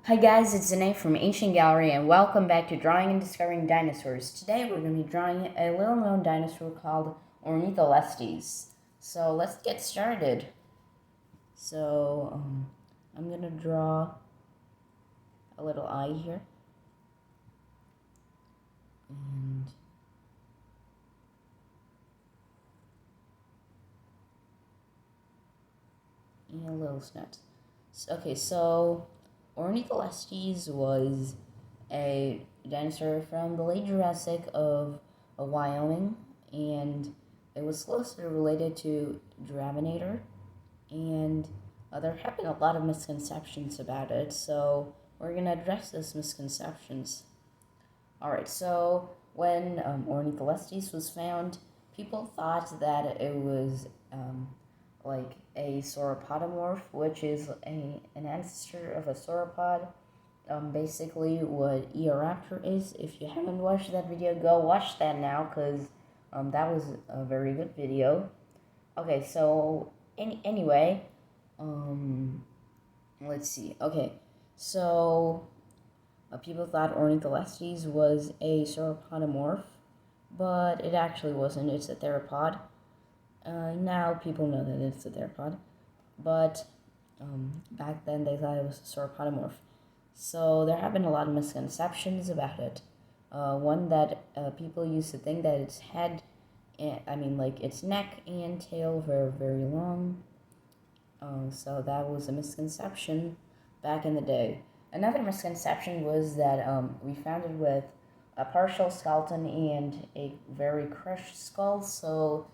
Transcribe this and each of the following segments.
Hi guys, it's Zane from Ancient Gallery and welcome back to Drawing and Discovering Dinosaurs. Today we're going to be drawing a little known dinosaur called Ornitholestes. So let's get started. I'm going to draw a little eye here. And a little snout. Okay, so Ornitholestes was a dinosaur from the late Jurassic of Wyoming, and it was closely related to Dravinator, and there have been a lot of misconceptions about it, so we're going to address those misconceptions. Alright, so when Ornitholestes was found, people thought that it was like a sauropodomorph, which is an ancestor of a sauropod. Basically what Eoraptor is. If you haven't watched that video, go watch that now, because that was a very good video. Okay, so anyway, let's see. Okay, so people thought Ornitholestes was a sauropodomorph, but it actually wasn't. It's a theropod. Now people know that it's a theropod, but back then they thought it was a sauropodomorph. So there have been a lot of misconceptions about it. One that people used to think that its head, like its neck and tail were very long. So that was a misconception back in the day. Another misconception was that we found it with a partial skeleton and a very crushed skull. So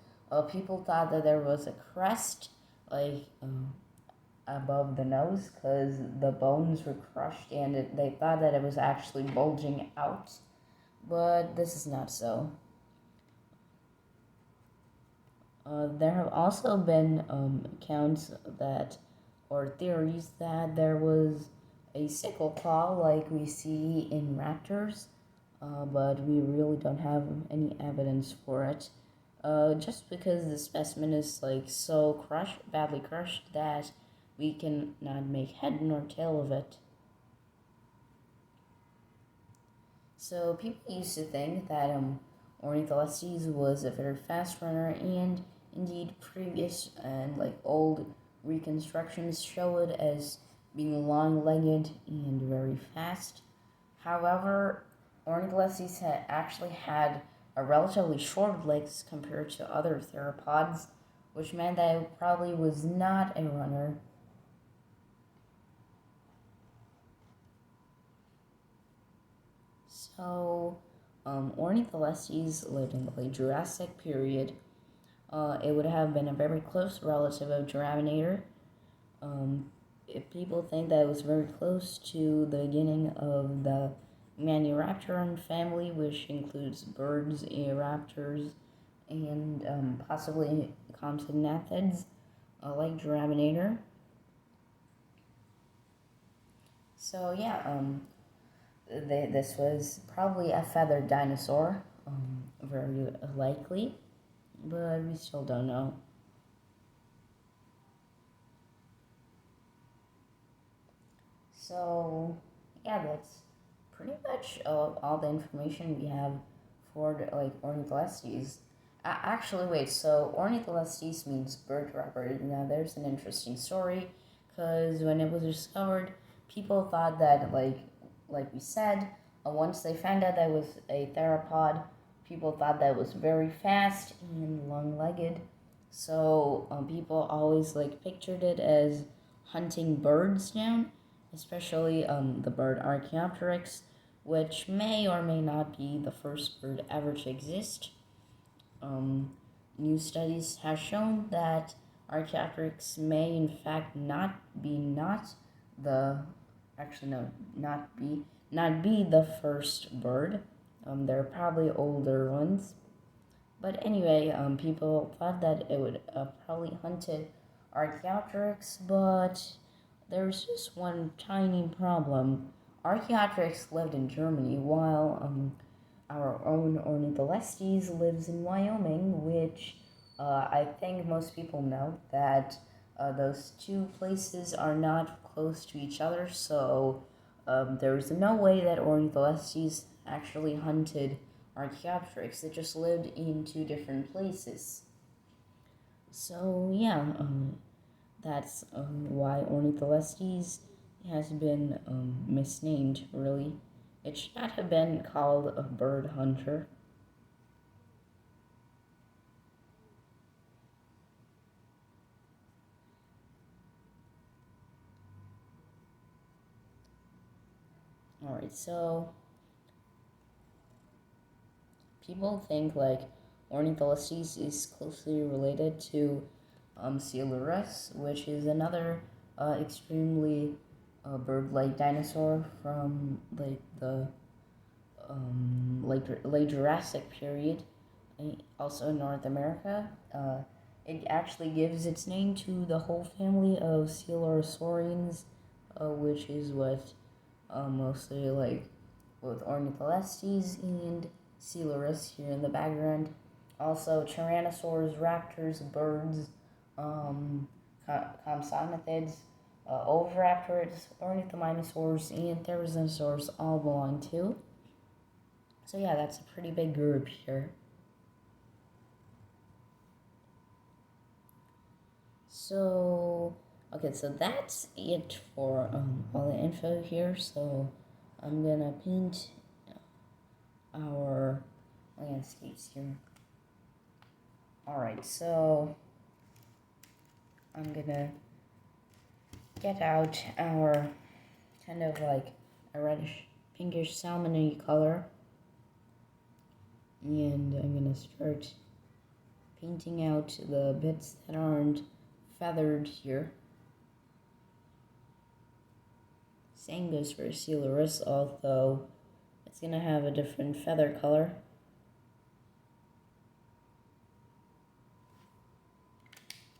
people thought that there was a crest, like above the nose, because the bones were crushed, and they thought that it was actually bulging out. But this is not so. There have also been accounts that, or theories that there was a sickle claw like we see in raptors, but we really don't have any evidence for it. Just because the specimen is like so badly crushed, that we cannot make head nor tail of it. So people used to think that Ornitholestes was a very fast runner, and indeed previous and old reconstructions show it as being long-legged and very fast. However, Ornitholestes actually had a relatively short legs compared to other theropods, which meant that it probably was not a runner. So, Ornitholestes lived in the late Jurassic period. It would have been a very close relative of Dravinator. If people think that it was very close to the beginning of the Maniraptoran family, which includes birds, Eoraptors, and possibly compsognathids, like Dravinator. So yeah, this was probably a feathered dinosaur, very likely, but we still don't know. So, yeah, that's pretty much all the information we have for Ornitholestes. Actually, wait. So Ornitholestes means bird rubber. Now, there's an interesting story, because when it was discovered, people thought that like we said, once they found out that it was a theropod, people thought that it was very fast and long-legged. So people always pictured it as hunting birds down, especially the bird Archaeopteryx, which may or may not be the first bird ever to exist. New studies have shown that Archaeopteryx may in fact not be the first bird. There are probably older ones. But anyway, people thought that it would probably hunted Archaeopteryx, but there's just one tiny problem. Archaeopteryx lived in Germany, while our own Ornitholestes lives in Wyoming, which I think most people know that those two places are not close to each other, so there was no way that Ornitholestes actually hunted Archaeopteryx. They just lived in two different places. So yeah, that's why Ornitholestes has been misnamed, really. It should not have been called a bird hunter. Alright, so people think like Ornitholestes is closely related to Coelurus, which is another extremely bird-like dinosaur from like the late Jurassic period, also in North America. It actually gives its name to the whole family of Coelurosaurians, which is what mostly like both Ornitholestes and Coelurus here in the background. Also, tyrannosaurs, raptors, birds, compsognathids, oviraptors, ornithomimosaurs, and therizinosaurs all belong to. So yeah, that's a pretty big group here. So, okay, so that's it for all the info here. So I'm gonna paint our landscapes here. Alright, so I'm gonna get out our kind of like a reddish pinkish salmony color, and I'm gonna start painting out the bits that aren't feathered here. Same goes for Coelurus, although it's gonna have a different feather color.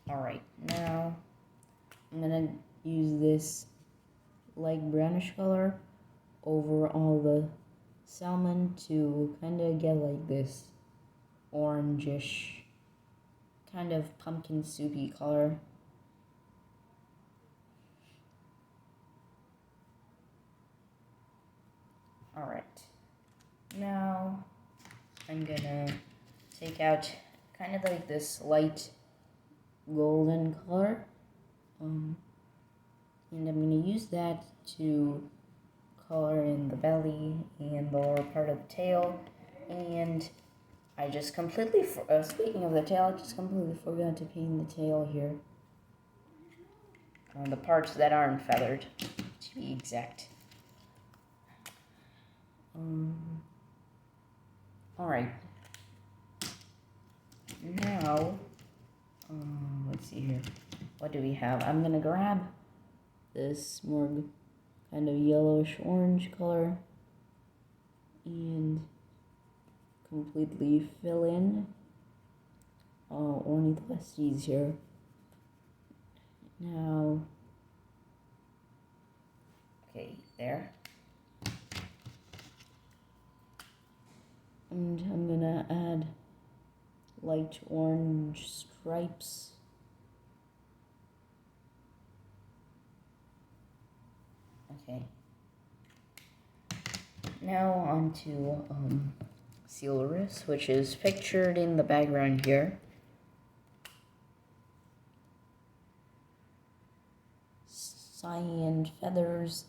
Alright, now I'm gonna use this light brownish color over all the salmon to kind of get like this orangish, kind of pumpkin soupy color. Alright, now I'm gonna take out kind of like this light golden color, and I'm gonna use that to color in the belly and the lower part of the tail. And I just completely, speaking of the tail, I just completely forgot to paint the tail here. The parts that aren't feathered, to be exact. Alright. Now, let's see here. What do we have? I'm gonna grab this more kind of yellowish orange color and completely fill in Ornitholestes here. Now, okay, there. And I'm gonna add light orange stripes. Okay. Now on to Coelurus, which is pictured in the background here. Cyan feathers.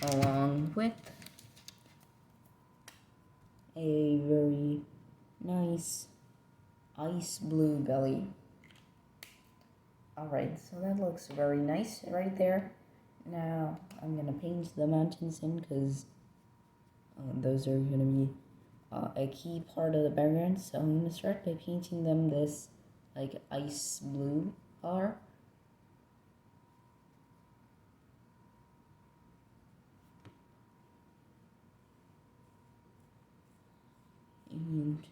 Along with a very nice ice blue belly. Alright, so that looks very nice right there. Now I'm gonna paint the mountains in because those are gonna be a key part of the background. So I'm gonna start by painting them this like ice blue color. And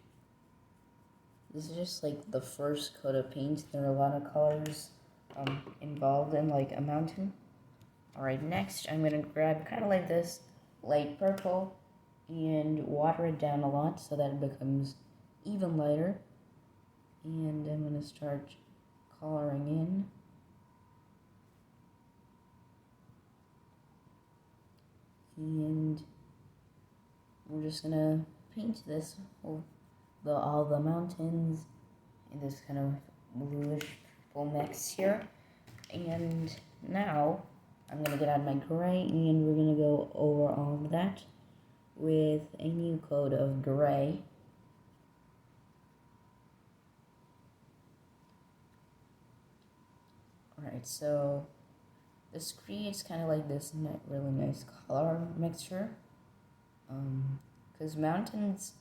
this is just like the first coat of paint. There are a lot of colors involved in like a mountain. Alright, next I'm gonna grab kind of like this light purple and water it down a lot so that it becomes even lighter. And I'm gonna start coloring in. And we're just gonna paint this all the mountains in this kind of bluish purple mix here. And now I'm gonna get out my gray and we're gonna go over all of that with a new coat of gray. Alright, so this creates kind of like this really nice color mixture. Because mountains,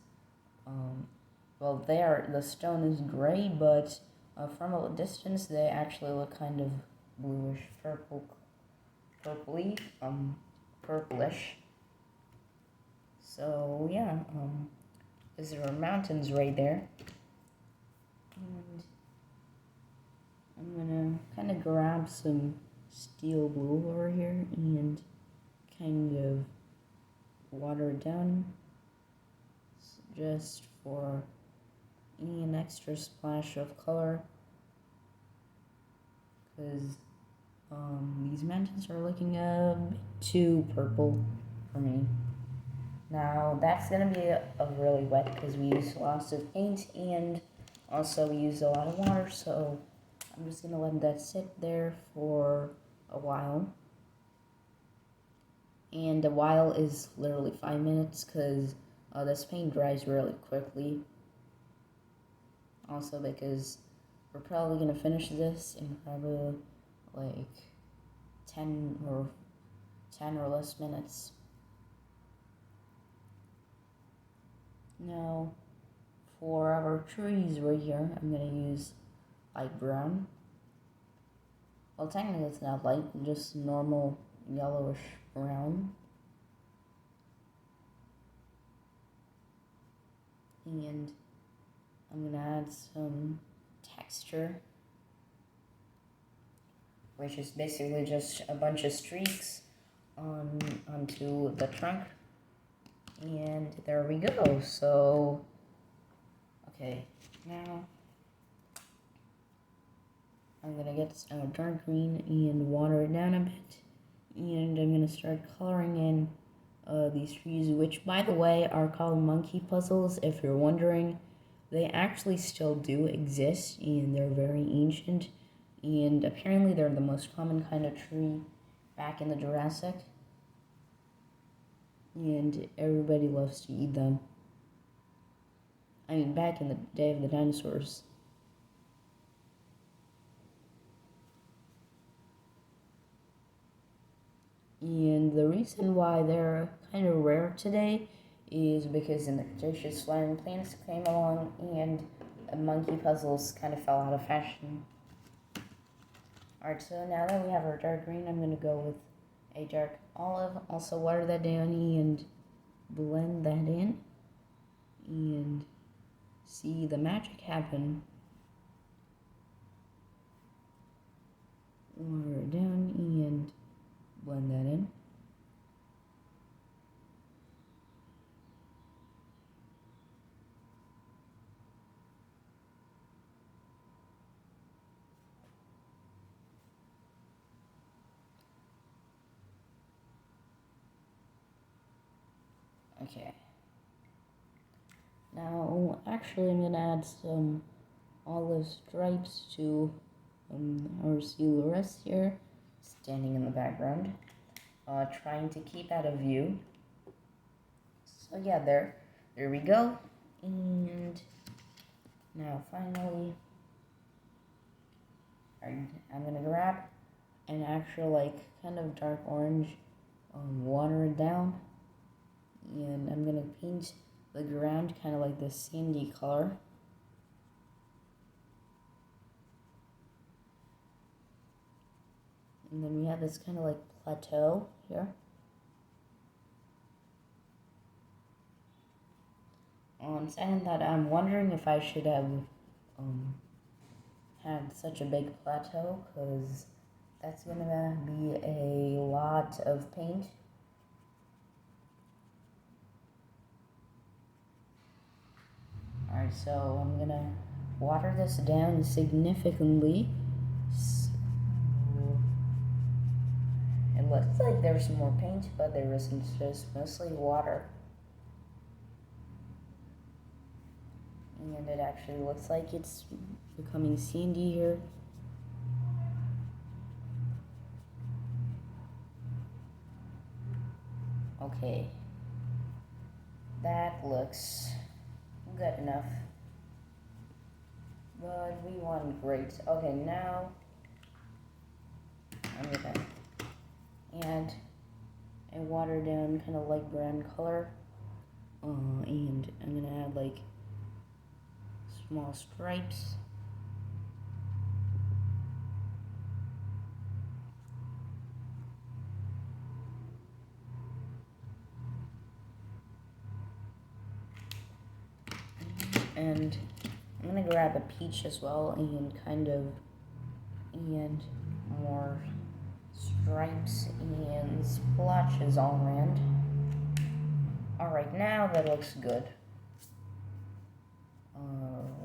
well, the stone is gray, but from a distance they actually look kind of bluish, purplish. So yeah, because there are mountains right there. And I'm gonna kind of grab some steel blue over here and kind of water it down just for an extra splash of color, because these mountains are looking a bit too purple for me. Now that's gonna be a really wet because we used lots of paint and also we used a lot of water, so I'm just gonna let that sit there for a while. And a while is literally 5 minutes because this paint dries really quickly. Also because we're probably gonna finish this in probably like 10 or less minutes. Now for our trees right here, I'm gonna use light brown. Well, technically it's not light, just normal yellowish brown. And I'm gonna add some texture, which is basically just a bunch of streaks onto the trunk. And there we go. So, okay, now I'm gonna get dark green and water it down a bit, and I'm gonna start coloring in these trees, which by the way are called monkey puzzles. If you're wondering, they actually still do exist and they're very ancient, and apparently they're the most common kind of tree back in the Jurassic, and everybody loves to eat them. I mean, back in the day of the dinosaurs. And the reason why they're kind of rare today is because in the Cretaceous flowering plants came along and monkey puzzles kind of fell out of fashion. Alright, so now that we have our dark green, I'm going to go with a dark olive. Also water that down and blend that in. And see the magic happen. Water it down and blend that in. Okay. Now, actually, I'm gonna add some olive stripes to our silhouette here, standing in the background, trying to keep out of view. So yeah, there we go. And now finally, I'm gonna grab an actual like kind of dark orange, water it down, and I'm gonna paint the ground kind of like this sandy color. And then we have this kind of like plateau here. Saying that, I'm wondering if I should have had such a big plateau, because that's gonna be a lot of paint. Alright, so I'm gonna water this down significantly looks like there's more paint, but there isn't, just mostly water. And it actually looks like it's becoming sandy here. Okay. That looks good enough. But we want great. Okay, now I'm gonna add a watered down kind of light brown color. And I'm gonna add like small stripes. And I'm gonna grab a peach as well and and more stripes and splotches all around. Alright, now that looks good.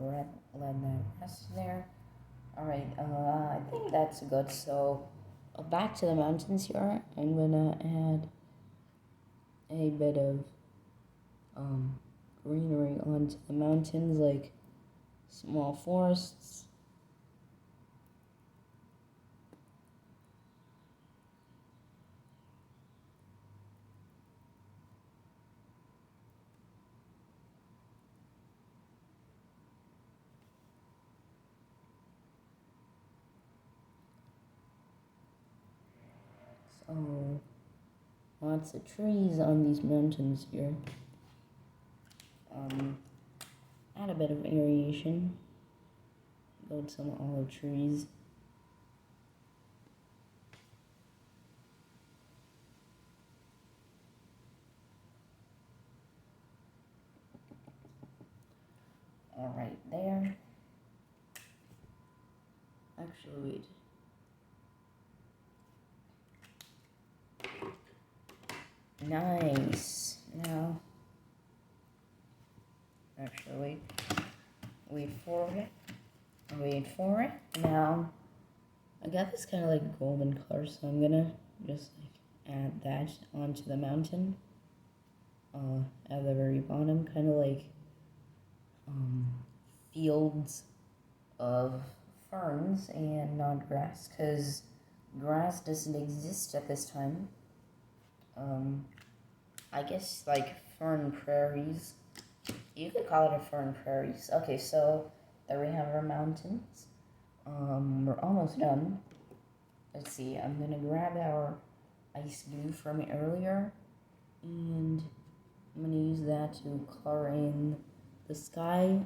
Let that rest there. Alright, I think that's good. So, back to the mountains here. I'm gonna add a bit of greenery onto the mountains, like small forests. So, lots of trees on these mountains here. Add a bit of variation. Go to some olive trees. Alright, there. Actually, wait. Nice. Now, actually, wait for it. Wait for it. Now, I got this kind of like golden color, so I'm gonna just like add that onto the mountain. At the very bottom, kind of like fields of ferns and not grass, because grass doesn't exist at this time. I guess like fern prairies. You could call it a fern prairies. Okay, so there we have our mountains. We're almost done. Let's see, I'm gonna grab our ice glue from earlier, and I'm gonna use that to color in the sky,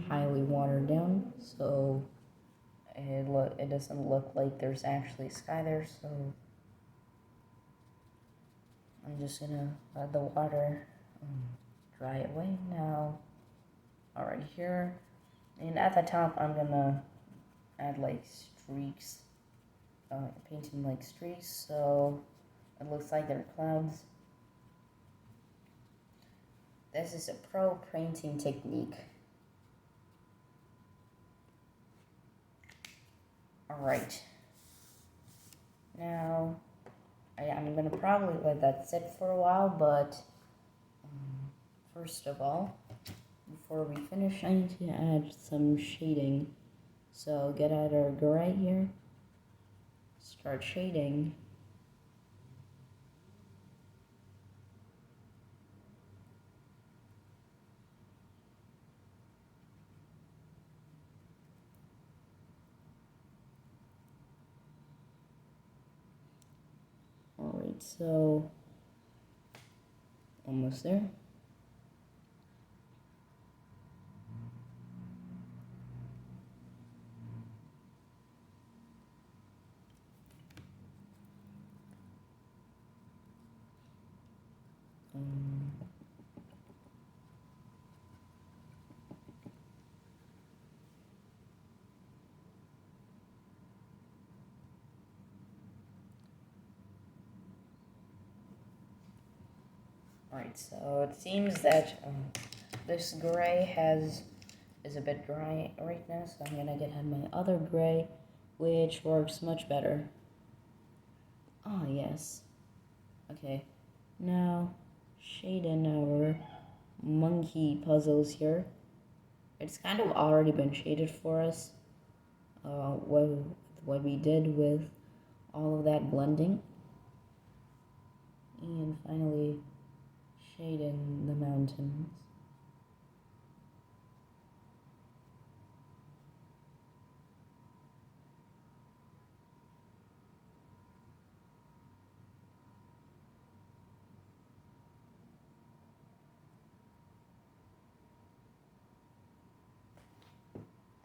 highly watered down, so it doesn't look like there's actually sky there. So I'm just gonna let the water dry away now. Alright, here, and at the top I'm gonna add like streaks, painting like streaks, so it looks like they're clouds. This is a pro painting technique. Alright, now I'm gonna probably let that sit for a while, but first of all, before we finish, I need to add some shading. So get out our gray here, start shading. Alright, so almost there. Alright, so it seems that this gray is a bit dry right now, so I'm gonna get my other gray, which works much better. Ah, yes. Okay. Now, shade in our monkey puzzles here. It's kind of already been shaded for us. What we did with all of that blending. And finally, shade in the mountains.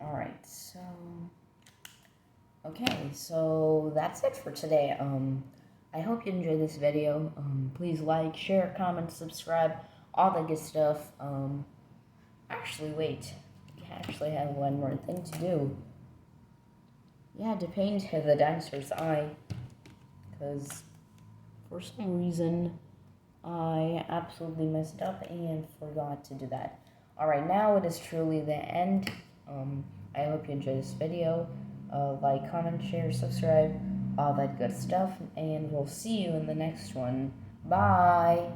Alright, so... Okay, so that's it for today. I hope you enjoyed this video. Please like, share, comment, subscribe, all that good stuff. Actually, wait. I actually have one more thing to do. Yeah, to paint the dinosaur's eye. Because for some reason, I absolutely messed up and forgot to do that. Alright, now it is truly the end. I hope you enjoyed this video. Like, comment, share, subscribe, all that good stuff. And we'll see you in the next one. Bye!